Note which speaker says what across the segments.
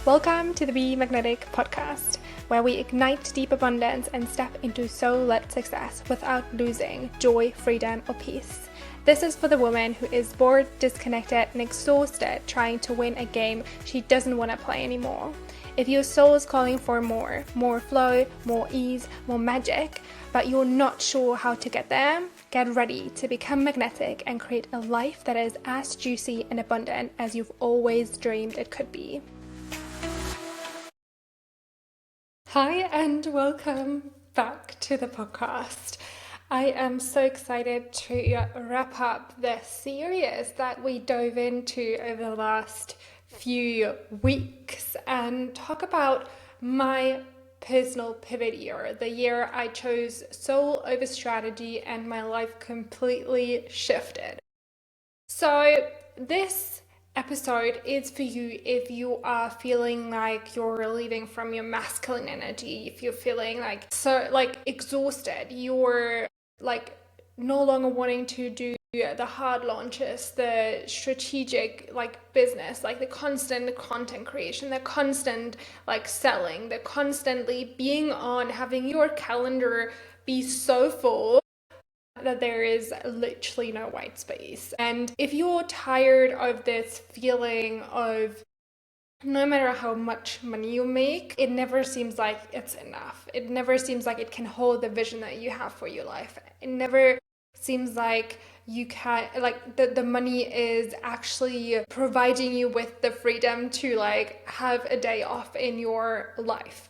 Speaker 1: Welcome to the Be Magnetic podcast, where we ignite deep abundance and step into soul-led success without losing joy, freedom, or peace. This is for the woman who is bored, disconnected, and exhausted trying to win a game she doesn't want to play anymore. If your soul is calling for more flow, more ease, more magic, but you're not sure how to get there, get ready to become magnetic and create a life that is as juicy and abundant as you've always dreamed it could be. Hi, and welcome back to the podcast. I am so excited to wrap up the series that we dove into over the last few weeks and talk about my personal pivot year, the year I chose soul over strategy and my life completely shifted. So this episode is for you if you are feeling like you're leaving from your masculine energy, if you're feeling exhausted, you're no longer wanting to do the hard launches, the strategic business, the constant content creation, the constant selling, the constantly being on, having your calendar be so full that there is literally no white space. And if you're tired of this feeling of no matter how much money you make, it never seems like it's enough. It never seems like it can hold the vision that you have for your life. It never seems like you can, the money is actually providing you with the freedom to have a day off in your life.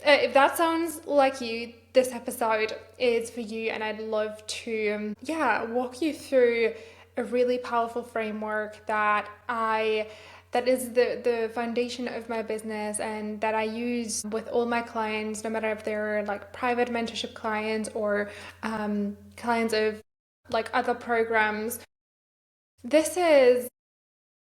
Speaker 1: If that sounds like you, this episode is for you, and I'd love to walk you through a really powerful framework that is the foundation of my business and that I use with all my clients, no matter if they're private mentorship clients or clients of other programs. This is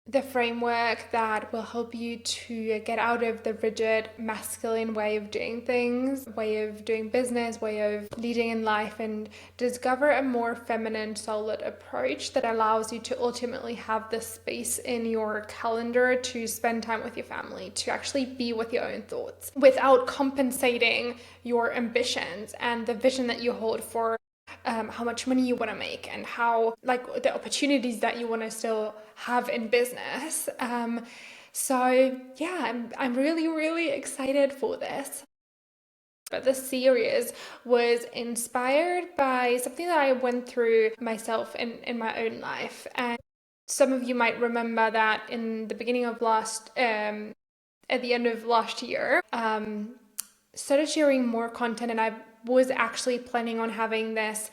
Speaker 1: the framework that will help you to get out of the rigid masculine way of doing things, way of doing business, way of leading in life, and discover a more feminine, solid approach that allows you to ultimately have the space in your calendar to spend time with your family, to actually be with your own thoughts without compensating your ambitions and the vision that you hold for how much money you want to make and how the opportunities that you want to still have in business. I'm really, really excited for this. But this series was inspired by something that I went through myself in my own life. And some of you might remember that in the beginning of at the end of last year, started sharing more content, and I was actually planning on having this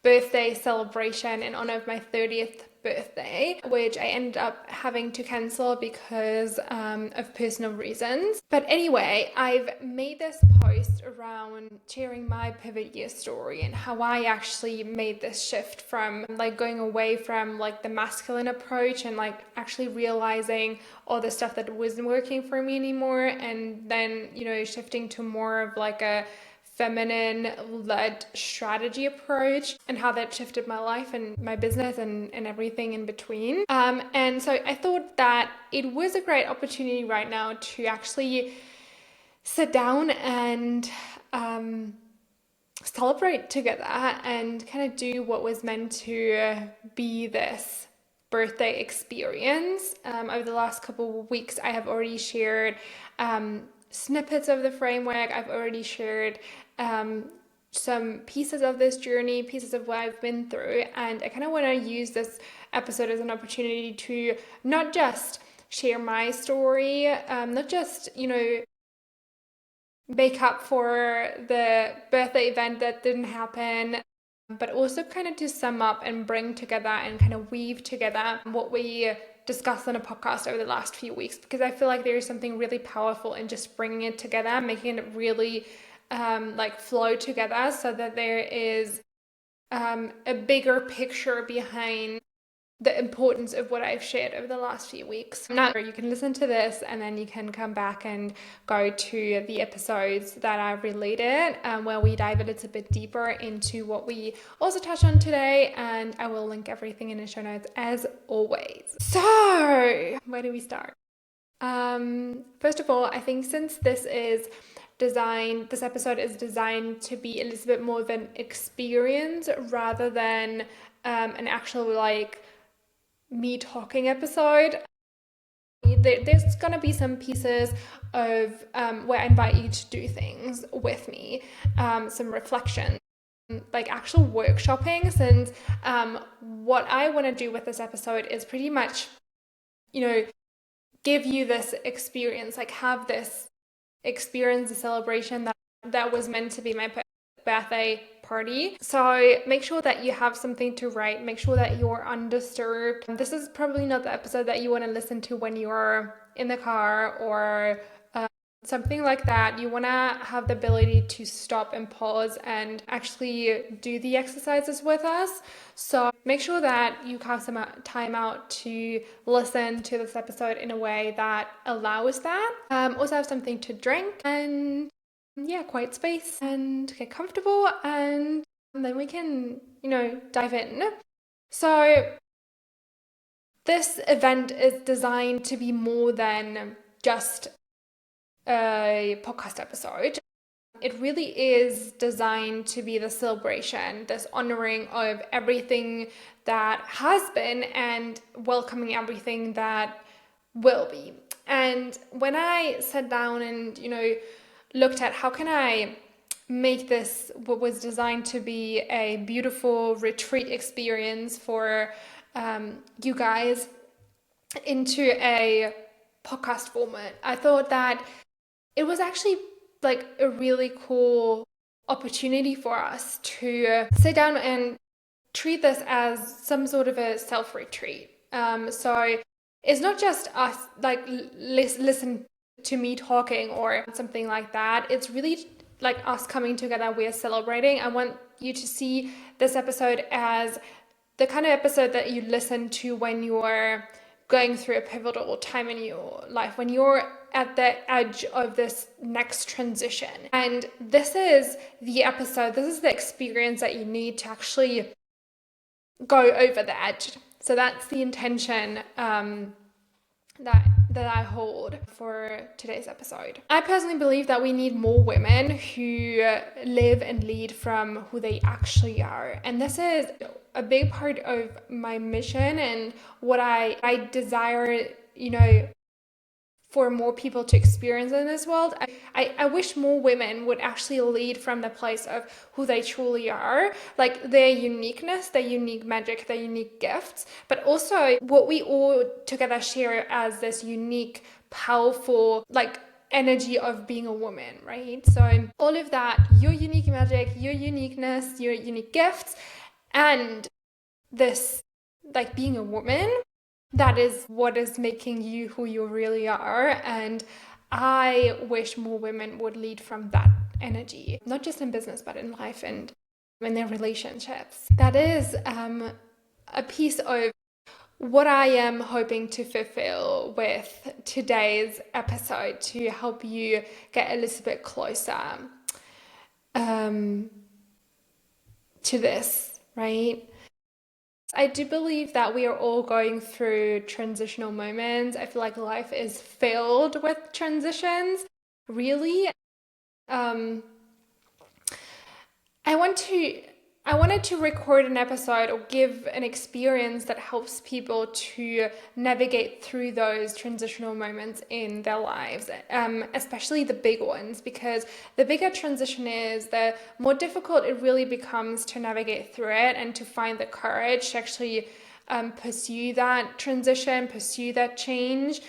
Speaker 1: birthday celebration in honor of my 30th birthday, which I ended up having to cancel because of personal reasons. But anyway, I've made this post around sharing my pivot year story and how I actually made this shift from going away from the masculine approach and actually realizing all the stuff that wasn't working for me anymore, and then shifting to more of a feminine-led strategy approach, and how that shifted my life and my business and everything in between. And so I thought that it was a great opportunity right now to actually sit down and celebrate together and kind of do what was meant to be this birthday experience. Over the last couple of weeks, I have already shared snippets of the framework. I've already shared some pieces of this journey, pieces of what I've been through, and I kind of want to use this episode as an opportunity to not just share my story, not just make up for the birthday event that didn't happen, but also kind of to sum up and bring together and kind of weave together what we discussed on a podcast over the last few weeks, because I feel like there is something really powerful in just bringing it together, making it really flow together, so that there is a bigger picture behind the importance of what I've shared over the last few weeks. Now you can listen to this and then you can come back and go to the episodes that are related, where we dive a little bit deeper into what we also touch on today, and I will link everything in the show notes as always. So where do we start? First of all, I think since this episode is designed to be a little bit more of an experience rather than an actual like me talking episode. There's gonna be some pieces of where I invite you to do things with me, some reflection, like actual workshopping, since what I want to do with this episode is pretty much, give you this experience, like have this experience, a celebration that was meant to be my birthday party. So make sure that you have something to write, make sure that you're undisturbed. This is probably not the episode that you want to listen to when you're in the car or something like that. You want to have the ability to stop and pause and actually do the exercises with us. So make sure that you have some time out to listen to this episode in a way that allows that. Also have something to drink and quiet space and get comfortable, and then we can, dive in. So this event is designed to be more than just a podcast episode. It really is designed to be the celebration, this honoring of everything that has been and welcoming everything that will be. And when I sat down and, looked at how can I make this what was designed to be a beautiful retreat experience for you guys into a podcast format, I thought that it was actually like a really cool opportunity for us to sit down and treat this as some sort of a self-retreat. So it's not just us like listen to me talking or something like that. It's really like us coming together. We're celebrating. I want you to see this episode as the kind of episode that you listen to when you're going through a pivotal time in your life, when you're at the edge of this next transition. And this is the episode, this is the experience that you need to actually go over the edge. So that's the intention that I hold for today's episode. I personally believe that we need more women who live and lead from who they actually are. And this is a big part of my mission and what I desire, for more people to experience in this world. I wish more women would actually lead from the place of who they truly are, like their uniqueness, their unique magic, their unique gifts, but also what we all together share as this unique, powerful, like energy of being a woman, right? So all of that, your unique magic, your uniqueness, your unique gifts, and this like being a woman, that is what is making you who you really are. And I wish more women would lead from that energy, not just in business, but in life and in their relationships. That is a piece of what I am hoping to fulfill with today's episode to help you get a little bit closer to this, right? I do believe that we are all going through transitional moments. I feel like life is filled with transitions, really. I wanted to record an episode or give an experience that helps people to navigate through those transitional moments in their lives, especially the big ones, because the bigger transition is, the more difficult it really becomes to navigate through it and to find the courage to actually pursue that transition, pursue that change.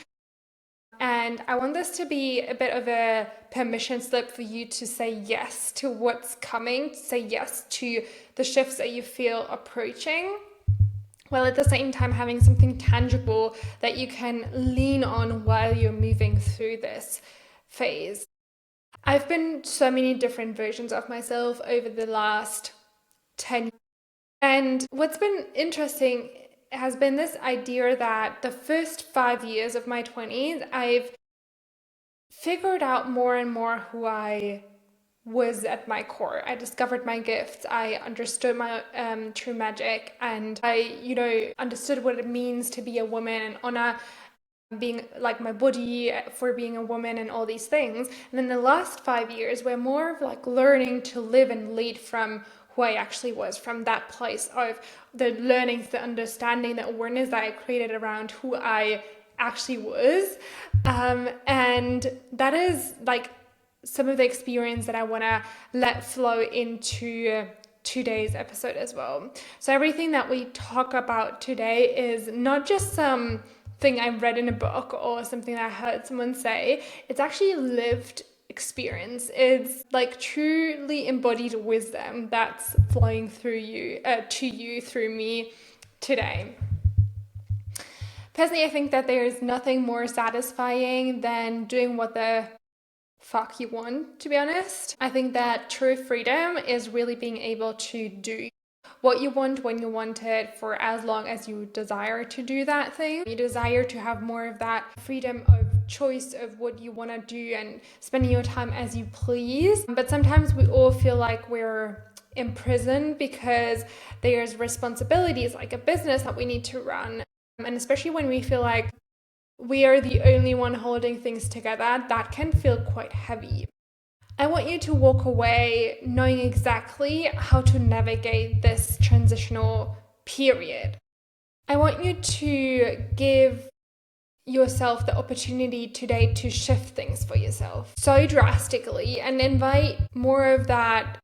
Speaker 1: And I want this to be a bit of a permission slip for you to say yes to what's coming, to say yes to the shifts that you feel approaching, while at the same time having something tangible that you can lean on while you're moving through this phase. I've been so many different versions of myself over the last 10 years. And what's been interesting has been this idea that the first 5 years of my 20s, I've figured out more and more who I was at my core. I discovered my gifts. I understood my true magic, and I, understood what it means to be a woman and honor being like my body, for being a woman and all these things. And then the last 5 years were more of like learning to live and lead from who I actually was, from that place of the learnings, the understanding, the awareness that I created around who I actually was. And that is like some of the experience that I want to let flow into today's episode as well. So everything that we talk about today is not just some thing I read in a book or something that I heard someone say. It's actually lived experience. It's like truly embodied wisdom that's flowing through you, to you through me today. Personally, I think that there is nothing more satisfying than doing what the fuck you want, to be honest. I think that true freedom is really being able to do what you want when you want it for as long as you desire to do that thing. You desire to have more of that freedom of choice of what you want to do and spending your time as you please. But sometimes we all feel like we're imprisoned because there's responsibilities like a business that we need to run. And especially when we feel like we are the only one holding things together, that can feel quite heavy. I want you to walk away knowing exactly how to navigate this transitional period. I want you to give yourself the opportunity today to shift things for yourself so drastically and invite more of that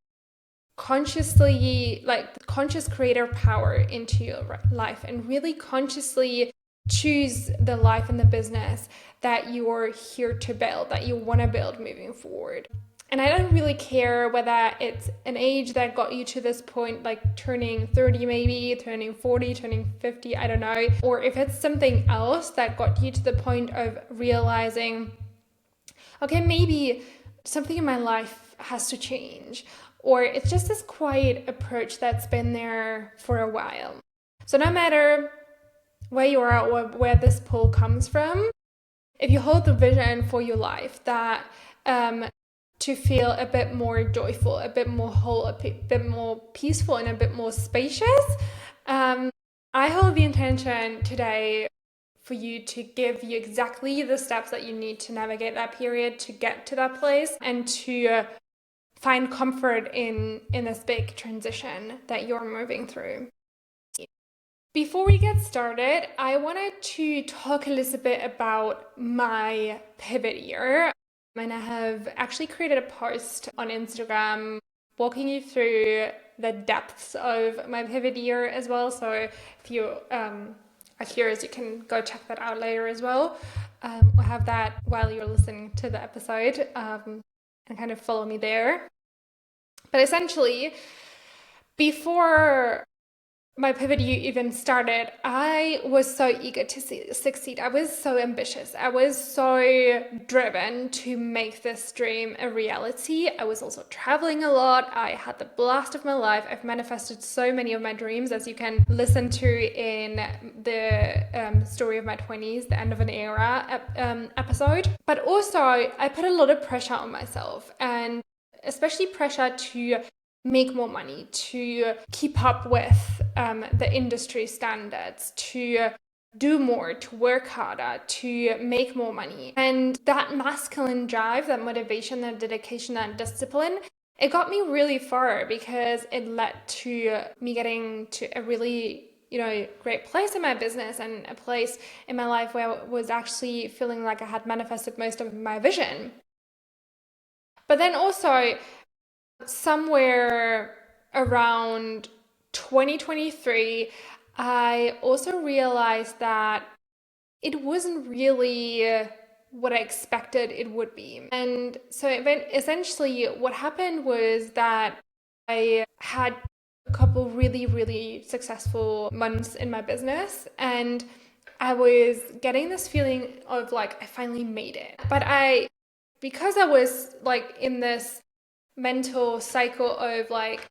Speaker 1: consciously, like conscious creator power into your life, and really consciously choose the life and the business that you're here to build, that you want to build moving forward. And I don't really care whether it's an age that got you to this point, like turning 30 maybe, turning 40, turning 50, I don't know. Or if it's something else that got you to the point of realizing, okay, maybe something in my life has to change. Or it's just this quiet approach that's been there for a while. So no matter where you are or where this pull comes from, if you hold the vision for your life that to feel a bit more joyful, a bit more whole, a bit more peaceful, and a bit more spacious, I hold the intention today for you to give you exactly the steps that you need to navigate that period, to get to that place, and to find comfort in this big transition that you're moving through. Before we get started, I wanted to talk a little bit about my pivot year. And I have actually created a post on Instagram walking you through the depths of my pivot year as well. So if you are curious, you can go check that out later as well. Or have that while you're listening to the episode and kind of follow me there. But essentially, before my pivot year even started, I was so eager to succeed. I was so ambitious. I was so driven to make this dream a reality. I was also traveling a lot. I had the blast of my life. I've manifested so many of my dreams, as you can listen to in the story of my 20s, the end of an era episode. But also, I put a lot of pressure on myself, and especially pressure to make more money, to keep up with the industry standards, to do more, to work harder, to make more money. And that masculine drive, that motivation, that dedication, that discipline, it got me really far because it led to me getting to a really great place in my business and a place in my life where I was actually feeling like I had manifested most of my vision. But then also, somewhere around 2023, I also realized that it wasn't really what I expected it would be. And so essentially what happened was that I had a couple really, really successful months in my business, and I was getting this feeling of like, I finally made it. But because I was like in this mental cycle of like,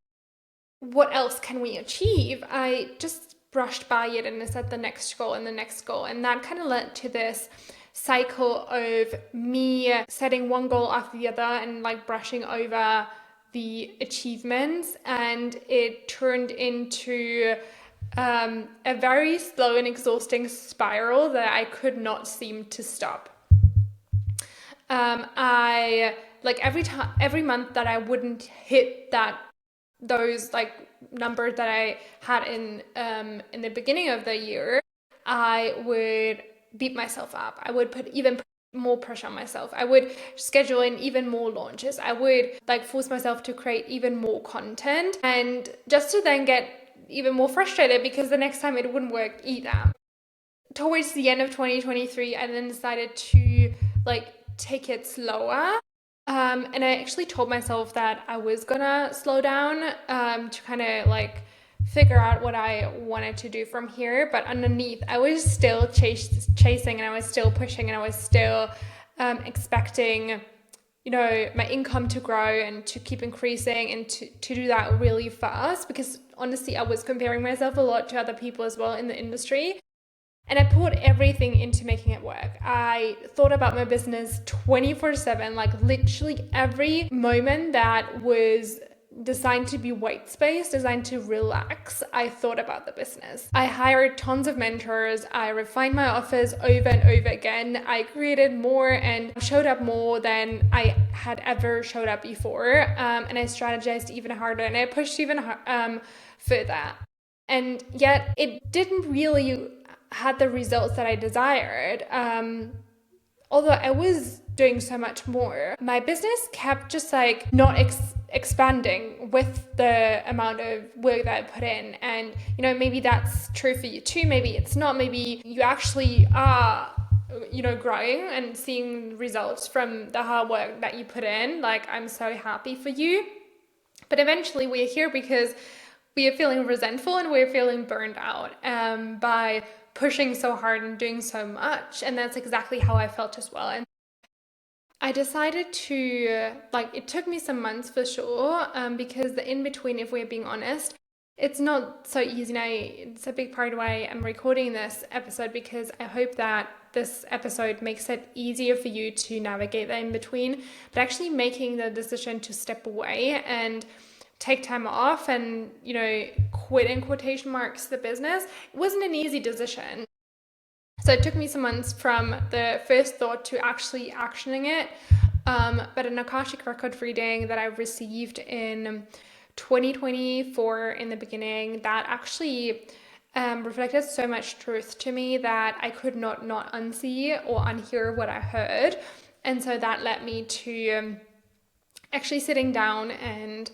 Speaker 1: what else can we achieve? I just brushed by it and I set the next goal and the next goal. And that kind of led to this cycle of me setting one goal after the other and like brushing over the achievements. And it turned into a very slow and exhausting spiral that I could not seem to stop. I like every month that I wouldn't hit those like numbers that I had in the beginning of the year, I would beat myself up. I would put even more pressure on myself. I would schedule in even more launches. I would like force myself to create even more content, and just to then get even more frustrated because the next time it wouldn't work either. Towards the end of 2023, I then decided to like take it slower. And I actually told myself that I was gonna slow down to kind of like figure out what I wanted to do from here. But underneath, I was still chasing, and I was still pushing, and I was still expecting, my income to grow and to keep increasing, and to do that really fast, because honestly, I was comparing myself a lot to other people as well in the industry. And I put everything into making it work. I thought about my business 24/7, like literally every moment that was designed to be white space, designed to relax, I thought about the business. I hired tons of mentors. I refined my offers over and over again. I created more and showed up more than I had ever showed up before. And I strategized even harder, and I pushed even further. And yet it didn't really had the results that I desired. Although I was doing so much more, my business kept just like not expanding with the amount of work that I put in. And, maybe that's true for you too. Maybe it's not. Maybe you actually are, growing and seeing results from the hard work that you put in. Like, I'm so happy for you. But eventually we're here because we are feeling resentful and we're feeling burned out by pushing so hard and doing so much. And that's exactly how I felt as well. And I decided to, it took me some months for sure, because the in-between, if we're being honest, it's not so easy. Now, it's a big part of why I'm recording this episode, because I hope that this episode makes it easier for you to navigate the in-between. But actually making the decision to step away and take time off and, quit in quotation marks the business, it wasn't an easy decision. So it took me some months from the first thought to actually actioning it. But an Akashic record reading that I received in 2024 in the beginning, that actually reflected so much truth to me that I could not unsee or unhear what I heard. And so that led me to actually sitting down and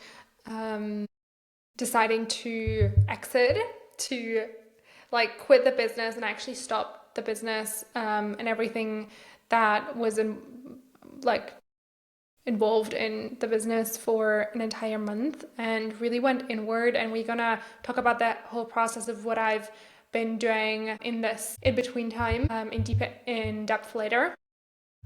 Speaker 1: deciding to exit, to quit the business and actually stop the business and everything that was involved in the business for an entire month, and really went inward. And we're gonna talk about that whole process of what I've been doing in this in-between time in depth later.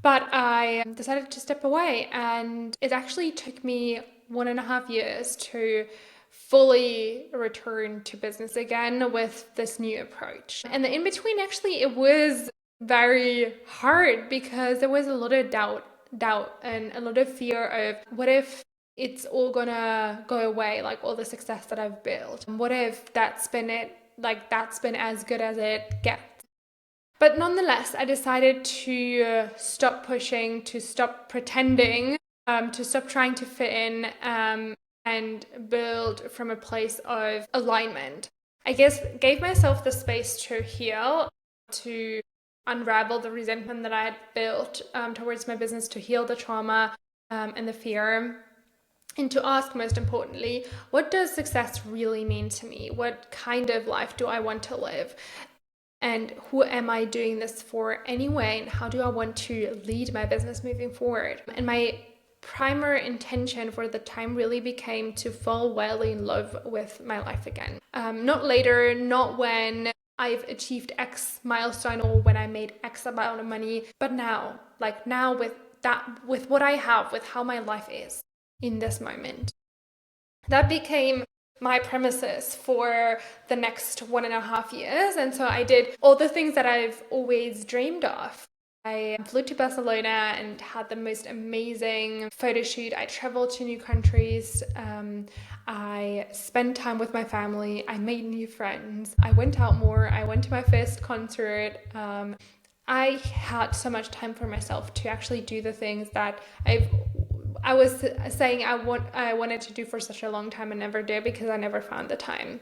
Speaker 1: But I decided to step away, and it actually took me 1.5 years to fully return to business again with this new approach. And the in-between, actually, it was very hard because there was a lot of doubt and a lot of fear of, what if it's all gonna go away, like all the success that I've built? What if that's been it, that's been as good as it gets? But nonetheless, I decided to stop pushing, to stop pretending, to stop trying to fit in, and build from a place of alignment. I guess gave myself the space to heal, to unravel the resentment that I had built towards my business, to heal the trauma and the fear, and to ask, most importantly, what does success really mean to me? What kind of life do I want to live? And who am I doing this for anyway? And how do I want to lead my business moving forward? And my primary intention for the time really became to fall well in love with my life again. Not later, not when I've achieved X milestone or when I made X amount of money, but now, now with what I have, with how my life is in this moment. That became my premises for the next 1.5 years. And so I did all the things that I've always dreamed of. I flew to Barcelona and had the most amazing photo shoot. I traveled to new countries. I spent time with my family. I made new friends. I went out more. I went to my first concert. I had so much time for myself to actually do the things that I was saying I wanted to do for such a long time and never did because I never found the time.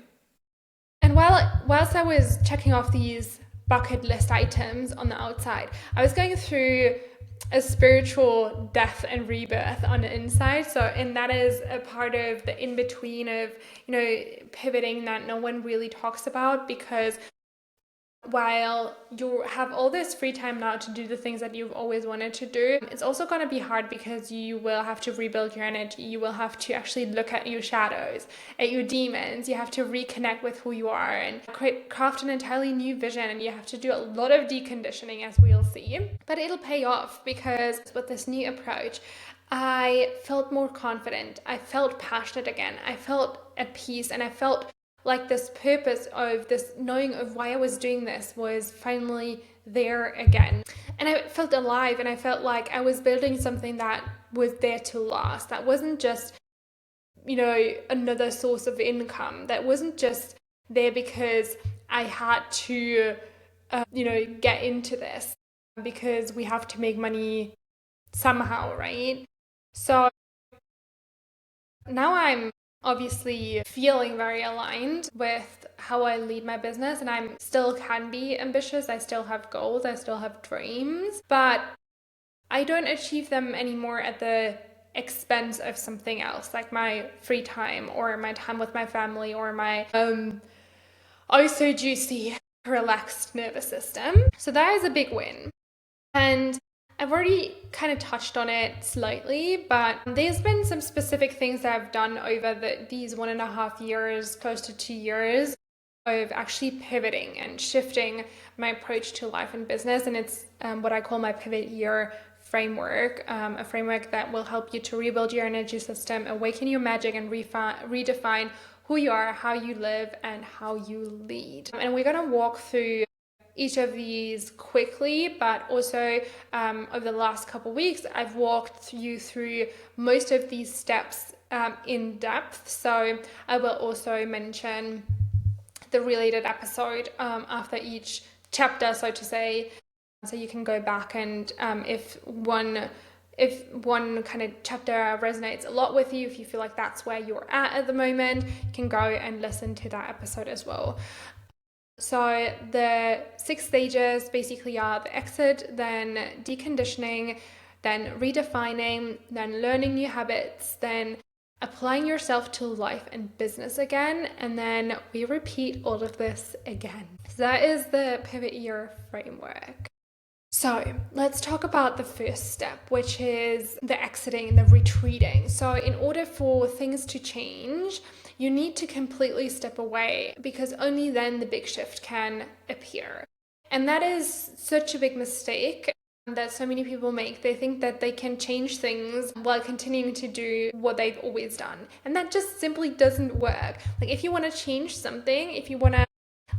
Speaker 1: And whilst I was checking off these bucket list items on the outside, I was going through a spiritual death and rebirth on the inside. So, and that is a part of the in between of, pivoting that no one really talks about, because while you have all this free time now to do the things that you've always wanted to do, it's also going to be hard because you will have to rebuild your energy. You will have to actually look at your shadows, at your demons. You have to reconnect with who you are and craft an entirely new vision. And you have to do a lot of deconditioning, as we'll see. But it'll pay off because with this new approach, I felt more confident. I felt passionate again. I felt at peace, and I felt like this purpose of this knowing of why I was doing this was finally there again. And I felt alive, and I felt like I was building something that was there to last. That wasn't just, another source of income. That wasn't just there because I had to, get into this because we have to make money somehow, right? So now I'm obviously feeling very aligned with how I lead my business, and I still can be ambitious. I still have goals, I still have dreams, but I don't achieve them anymore at the expense of something else, like my free time or my time with my family or my oh so juicy relaxed nervous system. So that is a big win. And I've already kind of touched on it slightly, but there's been some specific things that I've done over these 1.5 years, close to 2 years, of actually pivoting and shifting my approach to life and business. And it's what I call my pivot year framework, a framework that will help you to rebuild your energy system, awaken your magic, and redefine who you are, how you live, and how you lead. And we're going to walk through each of these quickly, but also over the last couple of weeks, I've walked you through most of these steps in depth. So I will also mention the related episode after each chapter, so to say. So you can go back and if one kind of chapter resonates a lot with you, if you feel like that's where you're at the moment, you can go and listen to that episode as well. So the 6 stages basically are the exit, then deconditioning, then redefining, then learning new habits, then applying yourself to life and business again, and then we repeat all of this again. So that is the pivot year framework. So let's talk about the first step, which is the exiting, the retreating. So in order for things to change, you need to completely step away, because only then the big shift can appear. And that is such a big mistake that so many people make. They think that they can change things while continuing to do what they've always done. And that just simply doesn't work. Like, if you want to change something, if you want to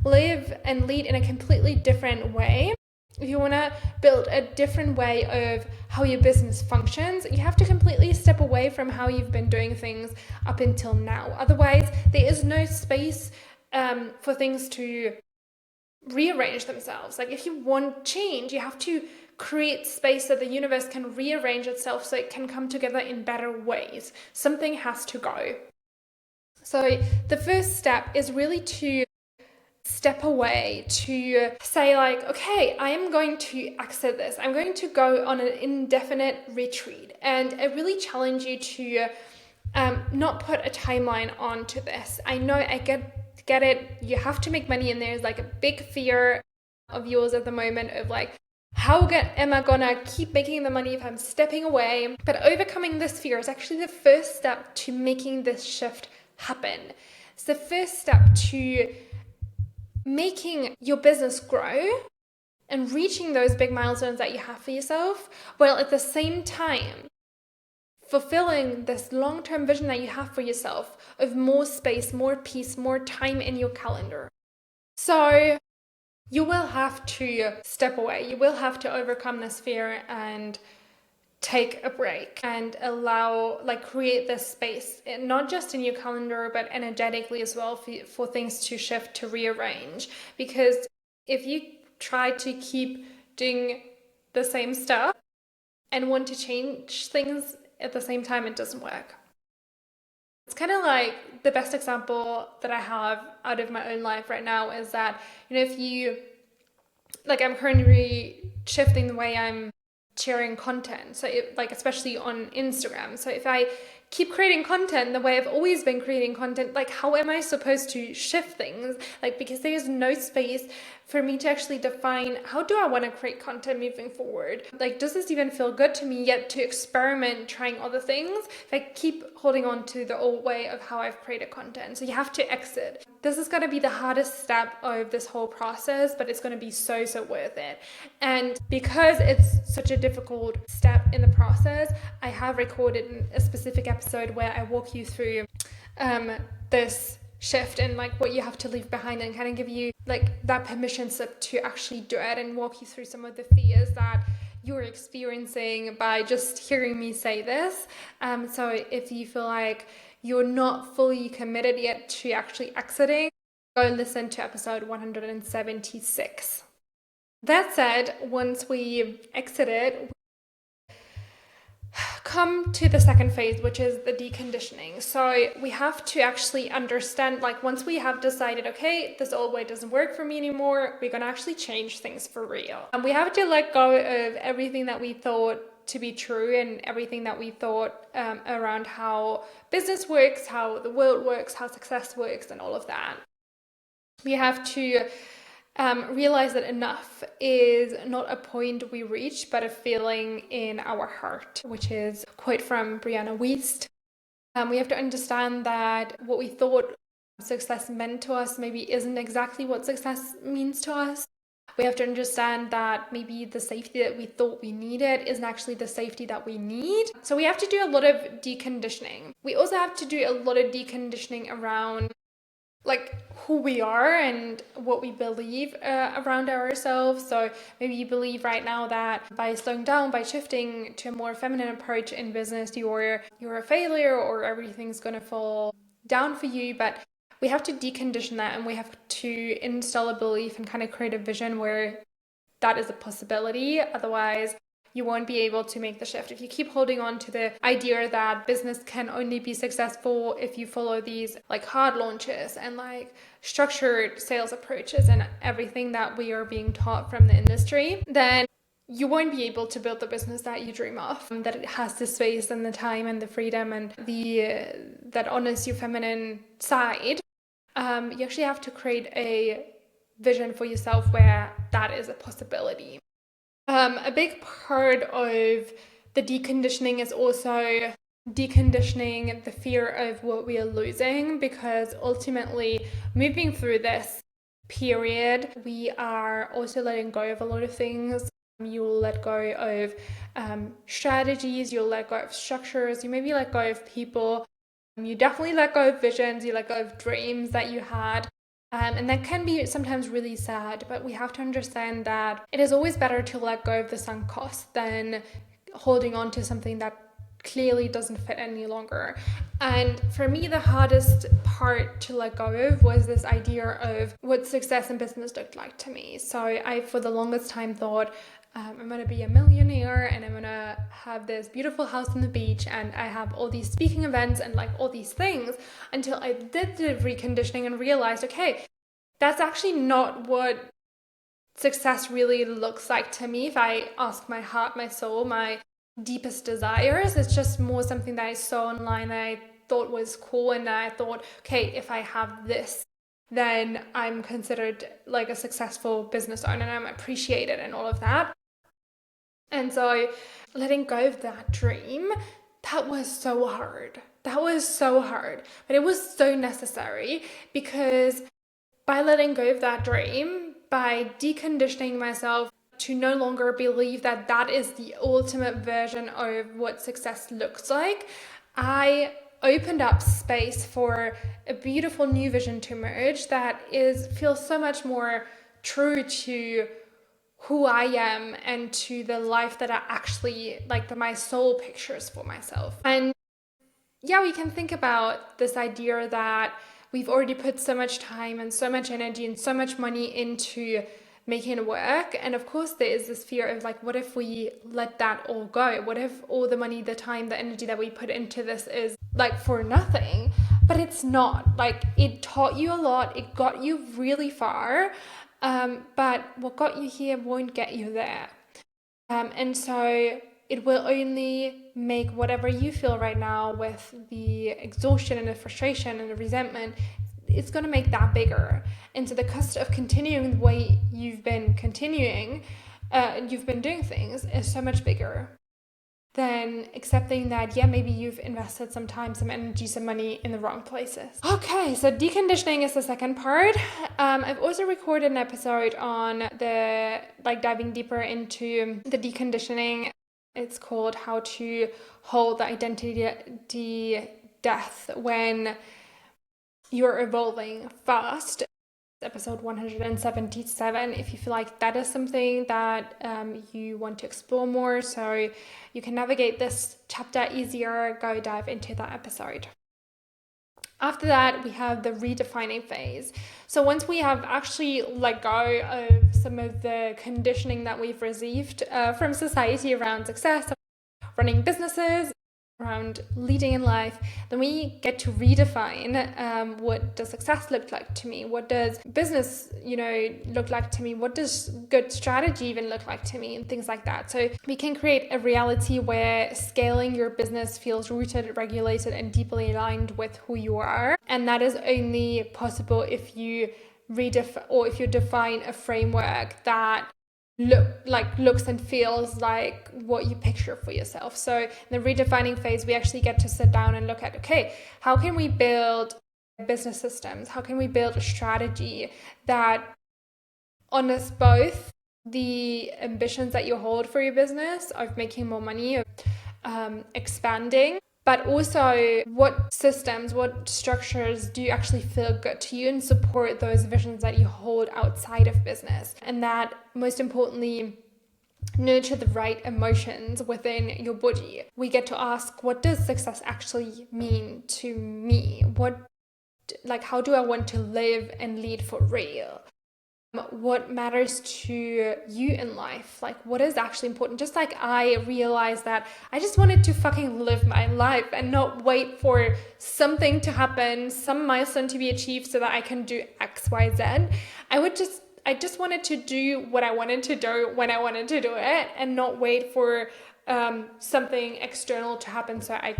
Speaker 1: live and lead in a completely different way, if you want to build a different way of how your business functions, you have to completely step away from how you've been doing things up until now. Otherwise, there is no space for things to rearrange themselves. Like, if you want change, you have to create space so the universe can rearrange itself so it can come together in better ways. Something has to go. So the first step is really to step away, to say like, okay, I am going to exit this. I'm going to go on an indefinite retreat. And I really challenge you to not put a timeline onto this. I know, I get it. You have to make money, and there's like a big fear of yours at the moment of like, how am I gonna keep making the money if I'm stepping away? But overcoming this fear is actually the first step to making this shift happen. It's the first step to making your business grow and reaching those big milestones that you have for yourself, while at the same time fulfilling this long-term vision that you have for yourself of more space, more peace, more time in your calendar. So you will have to step away. You will have to overcome this fear and take a break and allow, like, create this space, not just in your calendar, but energetically as well, for things to shift, to rearrange. Because if you try to keep doing the same stuff and want to change things at the same time, it doesn't work. It's kind of like the best example that I have out of my own life right now is that, if you, like, I'm currently shifting the way I'm sharing content. So especially on Instagram. So if I keep creating content the way I've always been creating content, like, how am I supposed to shift things? Like, because there's no space for me to actually define, how do I want to create content moving forward? Like, does this even feel good to me, yet to experiment trying other things if I keep holding on to the old way of how I've created content? So you have to exit. This is going to be the hardest step of this whole process, but it's going to be so worth it. And because it's such a difficult step in the process, I have recorded a specific episode where I walk you through this shift and, like, what you have to leave behind, and kind of give you, like, that permission slip to actually do it, and walk you through some of the fears that you're experiencing by just hearing me say this. So if you feel like you're not fully committed yet to actually exiting, go listen to episode 176. That said, once we exited, come to the second phase, which is the deconditioning. So we have to actually understand, like, once we have decided, okay, this old way doesn't work for me anymore, we're going to actually change things for real. And we have to let go of everything that we thought to be true, and everything that we thought around how business works, how the world works, how success works, and all of that. We have to realize that enough is not a point we reach, but a feeling in our heart, which is a quote from Brianna Wiest. We have to understand that what we thought success meant to us maybe isn't exactly what success means to us. We have to understand that maybe the safety that we thought we needed isn't actually the safety that we need. So we have to do a lot of deconditioning. We also have to do a lot of deconditioning around, like, who we are and what we believe around ourselves. So maybe you believe right now that by slowing down, by shifting to a more feminine approach in business, you're a failure, or everything's gonna fall down for you. But we have to decondition that, and we have to install a belief and kind of create a vision where that is a possibility. Otherwise, you won't be able to make the shift. If you keep holding on to the idea that business can only be successful if you follow these, like, hard launches and, like, structured sales approaches and everything that we are being taught from the industry, then you won't be able to build the business that you dream of, that it has the space and the time and the freedom and that honors your feminine side. You actually have to create a vision for yourself where that is a possibility. A big part of the deconditioning is also deconditioning the fear of what we are losing, because ultimately, moving through this period, we are also letting go of a lot of things. You'll let go of strategies, you'll let go of structures, you maybe let go of people, you definitely let go of visions, you let go of dreams that you had. And that can be sometimes really sad, but we have to understand that it is always better to let go of the sunk cost than holding on to something that clearly doesn't fit any longer. And for me, the hardest part to let go of was this idea of what success in business looked like to me. So I, for the longest time, thought, I'm going to be a millionaire and I'm going to have this beautiful house on the beach and I have all these speaking events and, like, all these things, until I did the reconditioning and realized, okay, that's actually not what success really looks like to me. If I ask my heart, my soul, my deepest desires, it's just more something that I saw online that I thought was cool, and I thought, okay, if I have this, then I'm considered like a successful business owner and I'm appreciated and all of that. And so letting go of that dream, that was so hard. That was so hard, but it was so necessary, because by letting go of that dream, by deconditioning myself to no longer believe that that is the ultimate version of what success looks like, I opened up space for a beautiful new vision to emerge that feels so much more true to who I am and to the life that I actually like, that my soul pictures for myself. And yeah, we can think about this idea that we've already put so much time and so much energy and so much money into making it work. And of course, there is this fear of like, what if we let that all go? What if all the money, the time, the energy that we put into this is like for nothing? But it's not. Like, it taught you a lot, it got you really far. But what got you here won't get you there. And so it will only make whatever you feel right now with the exhaustion and the frustration and the resentment, it's going to make that bigger. And so the cost of continuing the way you've been continuing, you've been doing things, is so much bigger than accepting that, yeah, maybe you've invested some time, some energy, some money in the wrong places. Okay, so deconditioning is the second part. I've also recorded an episode on the, like, diving deeper into the deconditioning. It's called How to Hold the Identity Death When You're Evolving Fast. Episode 177, if you feel like that is something that you want to explore more, so you can navigate this chapter easier, go dive into that episode. After that, we have the redefining phase. So once we have actually let go of some of the conditioning that we've received from society around success, running businesses, around leading in life, then we get to redefine what does success look like to me? What does business, look like to me? What does good strategy even look like to me? And things like that. So we can create a reality where scaling your business feels rooted, regulated, and deeply aligned with who you are. And that is only possible if you define a framework that looks and feels like what you picture for yourself. So in the redefining phase, we actually get to sit down and look at, okay, how can we build business systems? How can we build a strategy that honors both the ambitions that you hold for your business of making more money, of expanding, but also what systems, what structures do you actually feel good to you and support those visions that you hold outside of business? And that, most importantly, nurture the right emotions within your body. We get to ask, what does success actually mean to me? How do I want to live and lead for real? What matters to you in life? Like, what is actually important? Just like I realized that I just wanted to fucking live my life and not wait for something to happen, some milestone to be achieved so that I can do X, Y, Z. I just wanted to do what I wanted to do when I wanted to do it, and not wait for something external to happen so I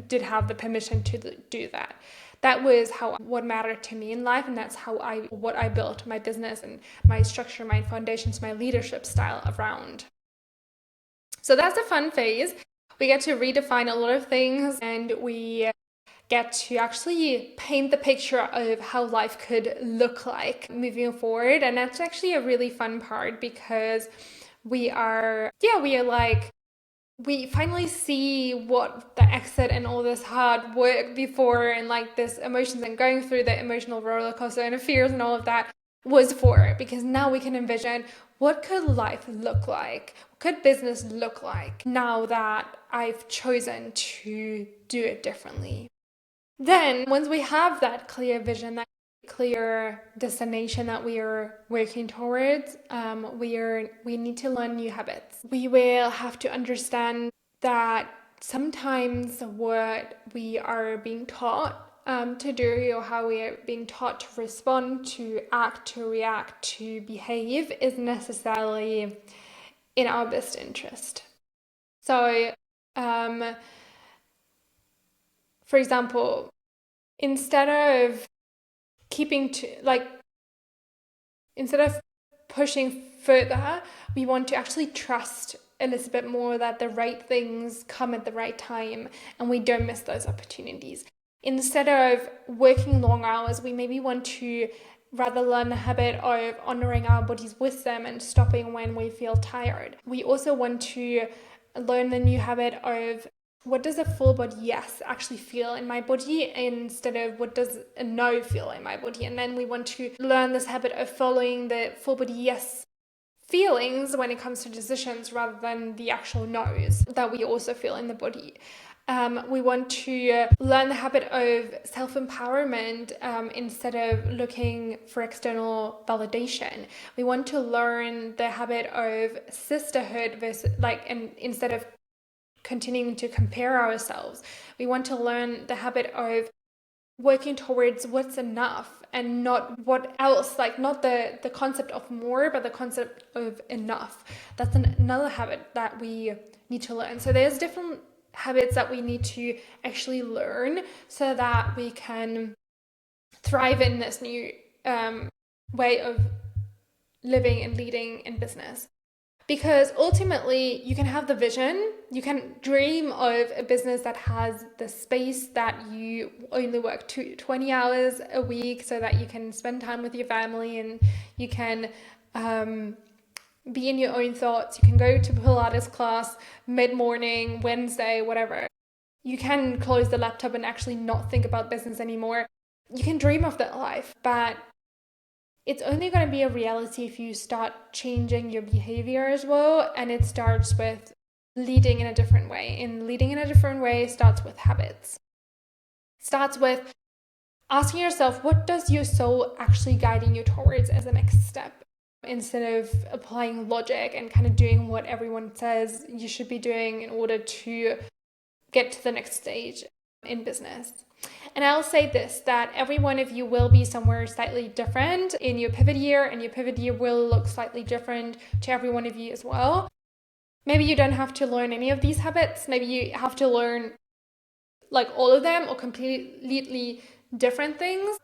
Speaker 1: did have the permission to do that. That was what mattered to me in life, and that's what I built my business and my structure, my foundations, my leadership style around. So that's a fun phase. We get to redefine a lot of things, and we get to actually paint the picture of how life could look like moving forward. And that's actually a really fun part, because we finally see what the exit and all this hard work before, and like this emotions and going through the emotional roller coaster and the fears and all of that was for, because now we can envision, what could life look like? What could business look like now that I've chosen to do it differently? Then once we have that clear vision, that clear destination that we are working towards, we need to learn new habits. We will have to understand that sometimes what we are being taught to do, or how we are being taught to respond, to act, to react, to behave, is necessarily in our best interest. So, for example, instead of pushing further, we want to actually trust a little bit more that the right things come at the right time and we don't miss those opportunities. Instead of working long hours, we maybe want to rather learn the habit of honoring our body's wisdom and stopping when we feel tired. We also want to learn the new habit of what does a full body yes actually feel in my body, instead of what does a no feel in my body. And then we want to learn this habit of following the full body yes feelings when it comes to decisions, rather than the actual no's that we also feel in the body. We want to learn the habit of self-empowerment, instead of looking for external validation. We want to learn the habit of sisterhood versus and instead of continuing to compare ourselves. We want to learn the habit of working towards what's enough and not what else, not the concept of more, but the concept of enough. That's another habit that we need to learn. So there's different habits that we need to actually learn so that we can thrive in this new way of living and leading in business. Because ultimately, you can have the vision, you can dream of a business that has the space that you only work 20 hours a week so that you can spend time with your family, and you can be in your own thoughts. You can go to Pilates class mid-morning, Wednesday, whatever. You can close the laptop and actually not think about business anymore. You can dream of that life, but it's only going to be a reality if you start changing your behavior as well. And it starts with leading in a different way. And leading in a different way starts with habits. Starts with asking yourself, what does your soul actually guiding you towards as the next step? Instead of applying logic and kind of doing what everyone says you should be doing in order to get to the next stage in business. And I'll say this, that every one of you will be somewhere slightly different in your pivot year, and your pivot year will look slightly different to every one of you as well. Maybe you don't have to learn any of these habits. Maybe you have to learn all of them or completely different things.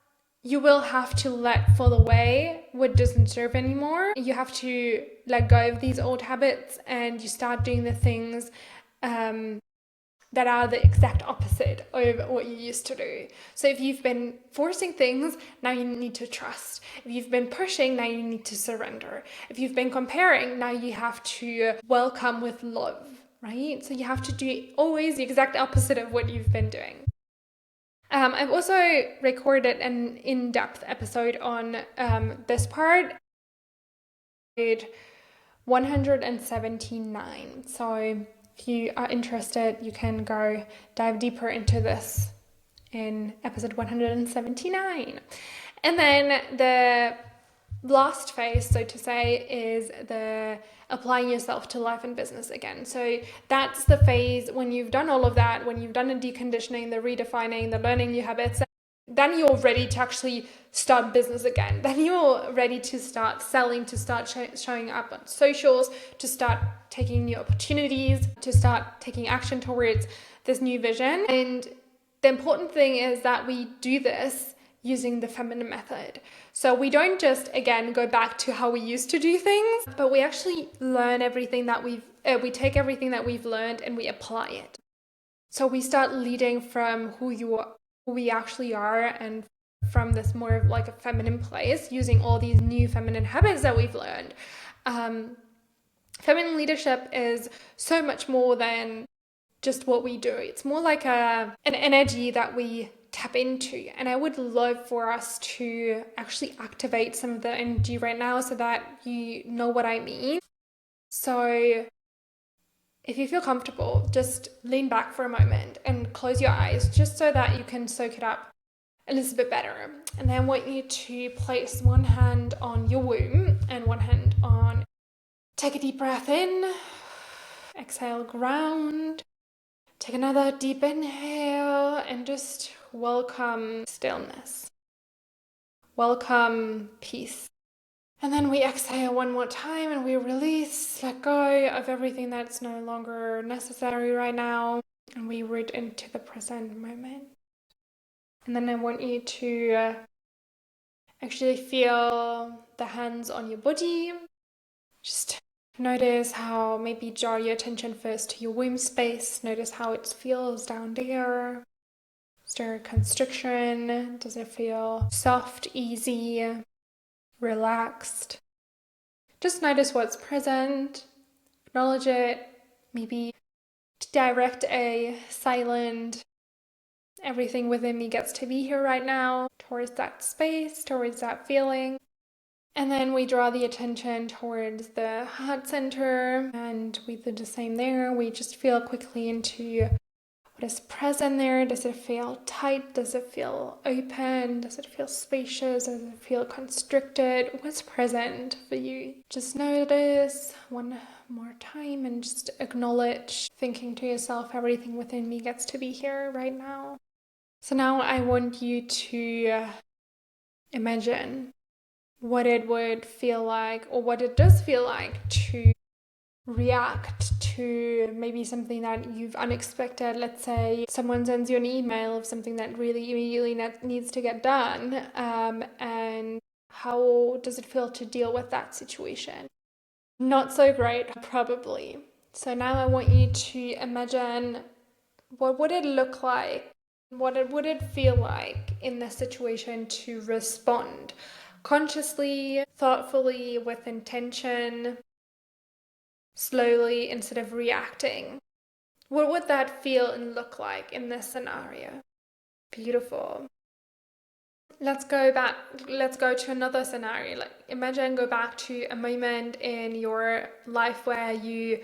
Speaker 1: You will have to let fall away what doesn't serve anymore. You have to let go of these old habits, and you start doing the things that are the exact opposite of what you used to do. So if you've been forcing things, now you need to trust. If you've been pushing, now you need to surrender. If you've been comparing, now you have to welcome with love, right? So you have to do always the exact opposite of what you've been doing. I've also recorded an in-depth episode on this part, 179. So if you are interested, you can go dive deeper into this in episode 179. And then the last phase, so to say, is the applying yourself to life and business again. So that's the phase when you've done all of that, when you've done the deconditioning, the redefining, the learning new habits, then you're ready to actually start business again. Then you're ready to start selling, to start showing up on socials, to start taking new opportunities, to start taking action towards this new vision. And the important thing is that we do this using the feminine method. So we don't just, again, go back to how we used to do things, but we actually learn everything that we take everything that we've learned and we apply it. So we start leading from who we actually are, and from this more of a feminine place, using all these new feminine habits that we've learned. Feminine leadership is so much more than just what we do. It's more like an energy that we tap into. And I would love for us to actually activate some of the energy right now so that you know what I mean. So if you feel comfortable, just lean back for a moment and close your eyes just so that you can soak it up a little bit better. And then I want you to place one hand on your womb and one hand on. Take a deep breath in. Exhale, ground. Take another deep inhale and just welcome stillness. Welcome peace. And then we exhale one more time and we release, let go of everything that's no longer necessary right now. And we root into the present moment. And then I want you to actually feel the hands on your body. Just notice how, maybe draw your attention first to your womb space. Notice how it feels down there. Is there constriction? Does it feel soft, easy, relaxed? Just notice what's present. Acknowledge it. Maybe direct a silent, everything within me gets to be here right now, towards that space, towards that feeling. And then we draw the attention towards the heart center, and we do the same there. We just feel quickly into what is present there. Does it feel tight? Does it feel open? Does it feel spacious? Does it feel constricted? What's present for you? Just notice one more time and just acknowledge, thinking to yourself, everything within me gets to be here right now. So now I want you to imagine what it would feel like, or what it does feel like, to react to maybe something that you've unexpected. Let's say someone sends you an email of something that really immediately needs to get done, and how does it feel to deal with that situation? Not so great, probably. So now I want you to imagine, what would it look like? What would it feel like in this situation to respond consciously, thoughtfully, with intention, slowly, instead of reacting? What would that feel and look like in this scenario? Beautiful. Let's go to another scenario. Like, imagine, go back to a moment in your life where you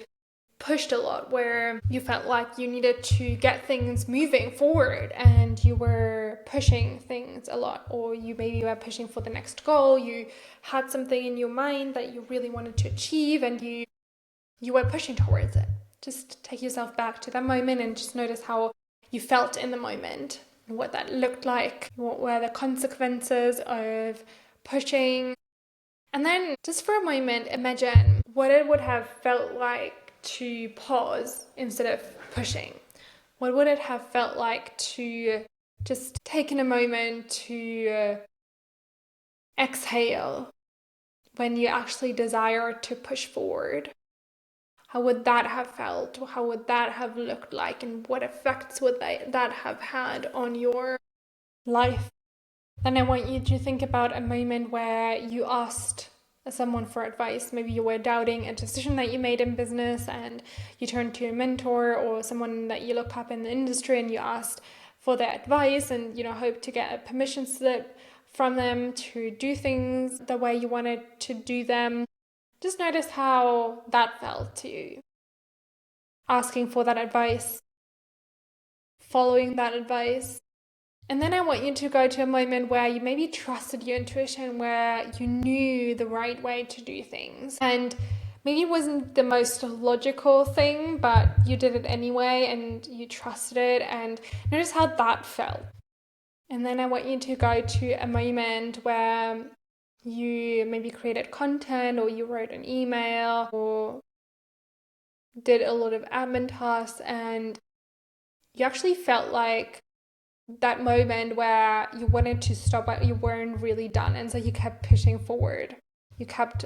Speaker 1: pushed a lot, where you felt like you needed to get things moving forward and you were pushing things a lot, or you maybe were pushing for the next goal. You had something in your mind that you really wanted to achieve and you were pushing towards it. Just take yourself back to that moment and just notice how you felt in the moment, what that looked like, what were the consequences of pushing. And then just for a moment, imagine what it would have felt like to pause instead of pushing. What would it have felt like to just take in a moment to exhale when you actually desire to push forward? How would that have felt? How would that have looked like? And what effects would that have had on your life? Then I want you to think about a moment where you asked someone for advice. Maybe you were doubting a decision that you made in business and you turned to a mentor or someone that you look up in the industry and you asked for their advice and, hope to get a permission slip from them to do things the way you wanted to do them. Just notice how that felt to you. Asking for that advice, following that advice. And then I want you to go to a moment where you maybe trusted your intuition, where you knew the right way to do things. And maybe it wasn't the most logical thing, but you did it anyway and you trusted it, and notice how that felt. And then I want you to go to a moment where you maybe created content, or you wrote an email, or did a lot of admin tasks, and you actually felt like that moment where you wanted to stop but you weren't really done, and so you kept pushing forward. You kept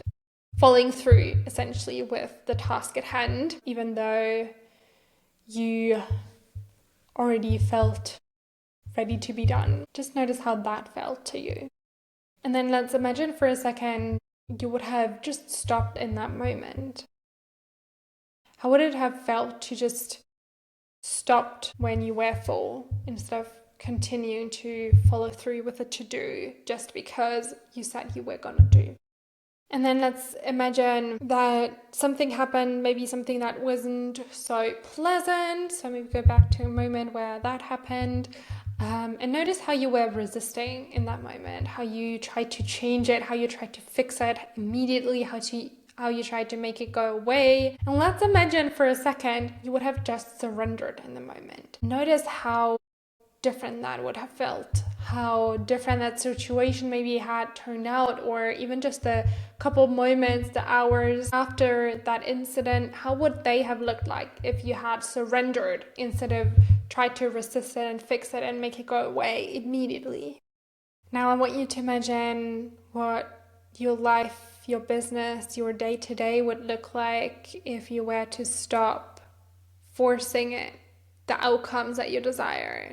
Speaker 1: following through essentially with the task at hand, even though you already felt ready to be done. Just notice how that felt to you. And then let's imagine for a second you would have just stopped in that moment. How would it have felt to just stopped when you were full, instead of continuing to follow through with a to-do just because you said you were gonna do? And then let's imagine that something happened, maybe something that wasn't so pleasant. So maybe go back to a moment where that happened, and notice how you were resisting in that moment, how you tried to change it, how you tried to fix it immediately, how you tried to make it go away. And let's imagine for a second you would have just surrendered in the moment. Notice how different that would have felt, how different that situation maybe had turned out, or even just the couple moments, the hours after that incident, how would they have looked like if you had surrendered instead of tried to resist it and fix it and make it go away immediately? Now I want you to imagine what your life, your business, your day-to-day would look like if you were to stop forcing it, the outcomes that you desire.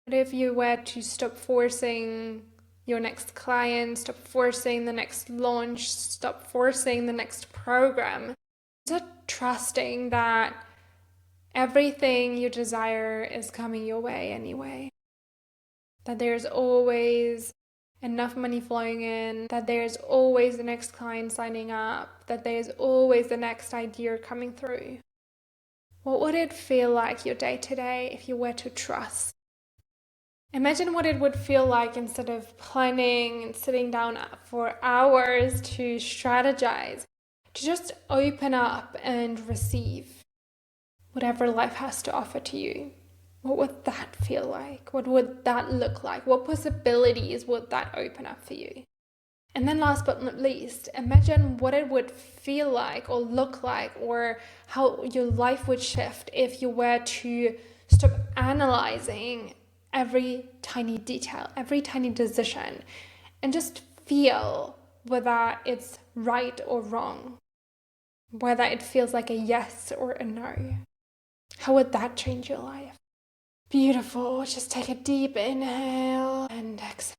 Speaker 1: What if you were to stop forcing your next client, stop forcing the next launch, stop forcing the next program? Start trusting that everything you desire is coming your way anyway. That there's always enough money flowing in, that there's always the next client signing up, that there's always the next idea coming through. What would it feel like your day to day if you were to trust? Imagine what it would feel like instead of planning and sitting down for hours to strategize, to just open up and receive whatever life has to offer to you. What would that feel like? What would that look like? What possibilities would that open up for you? And then last but not least, imagine what it would feel like or look like, or how your life would shift if you were to stop analyzing every tiny detail, every tiny decision, and just feel whether it's right or wrong, whether it feels like a yes or a no. How would that change your life? Beautiful. Just take a deep inhale and exhale.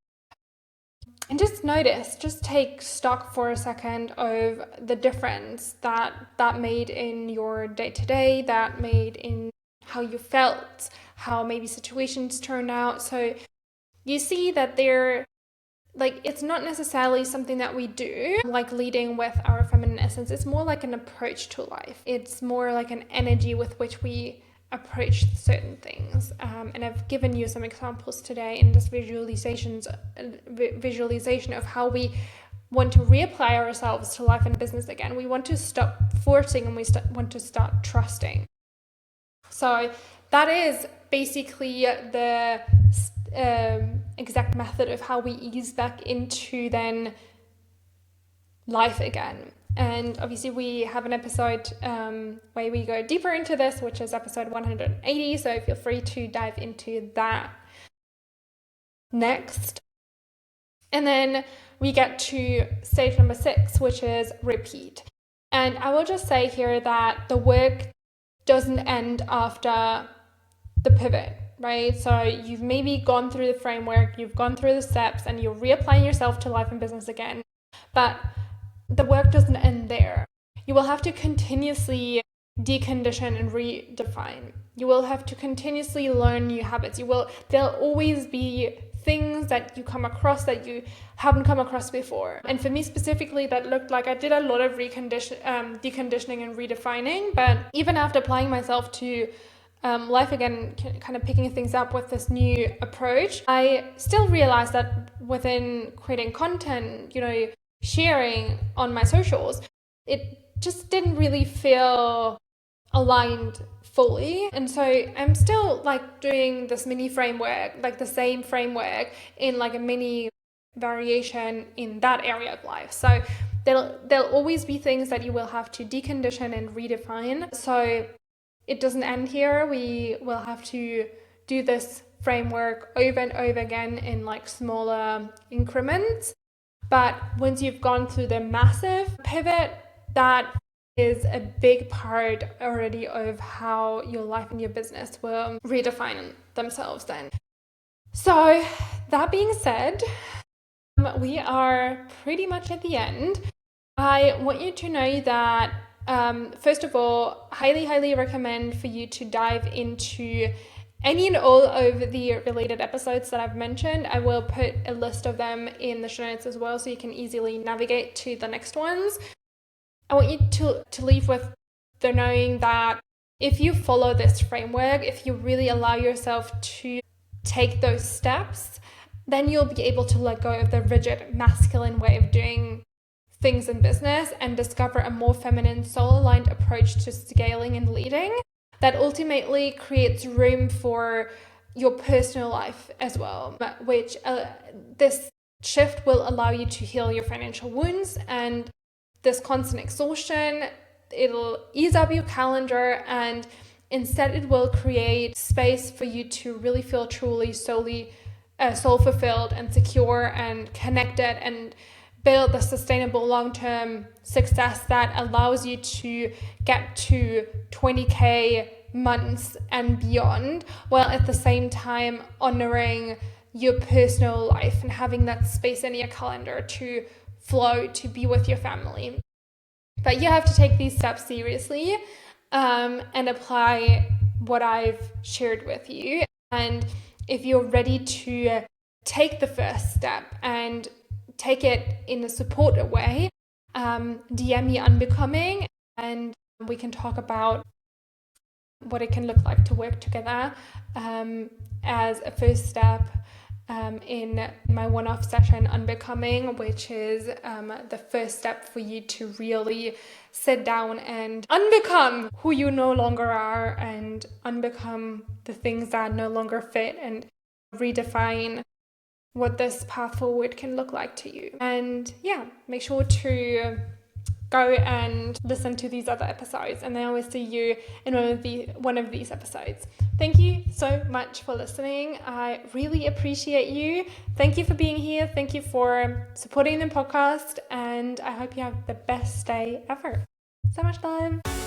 Speaker 1: And just notice, just take stock for a second of the difference that made in your day-to-day, that made in how you felt, how maybe situations turned out. So you see that it's not necessarily something that we do, like leading with our feminine essence. It's more like an approach to life. It's more like an energy with which we approach certain things. And I've given you some examples today in this visualization of how we want to reapply ourselves to life and business again. We want to stop forcing and we want to start trusting. So that is basically the exact method of how we ease back into then life again. And obviously we have an episode where we go deeper into this, which is episode 180. So feel free to dive into that next. And then we get to stage number 6, which is repeat. And I will just say here that the work doesn't end after the pivot, right? So you've maybe gone through the framework, you've gone through the steps, and you're reapplying yourself to life and business again. But the work doesn't end there. You will have to continuously decondition and redefine. You will have to continuously learn new habits. There'll always be things that you come across that you haven't come across before. And for me specifically, that looked like I did a lot of deconditioning and redefining. But even after applying myself to life again, kind of picking things up with this new approach, I still realized that within creating content, sharing on my socials, it just didn't really feel aligned fully. And so I'm still doing this mini framework, the same framework in a mini variation in that area of life. So there'll always be things that you will have to decondition and redefine. So it doesn't end here. We will have to do this framework over and over again in smaller increments. But once you've gone through the massive pivot, that is a big part already of how your life and your business will redefine themselves then. So that being said, we are pretty much at the end. I want you to know that, first of all, highly recommend for you to dive into any and all of the related episodes that I've mentioned. I will put a list of them in the show notes as well, so you can easily navigate to the next ones. I want you to leave with the knowing that if you follow this framework, if you really allow yourself to take those steps, then you'll be able to let go of the rigid masculine way of doing things in business and discover a more feminine, soul-aligned approach to scaling and leading that ultimately creates room for your personal life as well, which this shift will allow you to heal your financial wounds and this constant exhaustion. It'll ease up your calendar, and instead it will create space for you to really feel truly soul fulfilled and secure and connected, and build the sustainable long-term success that allows you to get to 20K months and beyond, while at the same time honoring your personal life and having that space in your calendar to flow, to be with your family. But you have to take these steps seriously and apply what I've shared with you. And if you're ready to take the first step and take it in a supportive way, DM me Unbecoming, and we can talk about what it can look like to work together as a first step in my one-off session Unbecoming, which is the first step for you to really sit down and unbecome who you no longer are and unbecome the things that no longer fit and redefine what this path forward can look like to you. And yeah, make sure to go and listen to these other episodes, and then I will see you in one of these episodes. Thank you so much for listening. I really appreciate you. Thank you for being here. Thank you for supporting the podcast, and I hope you have the best day ever. So much love.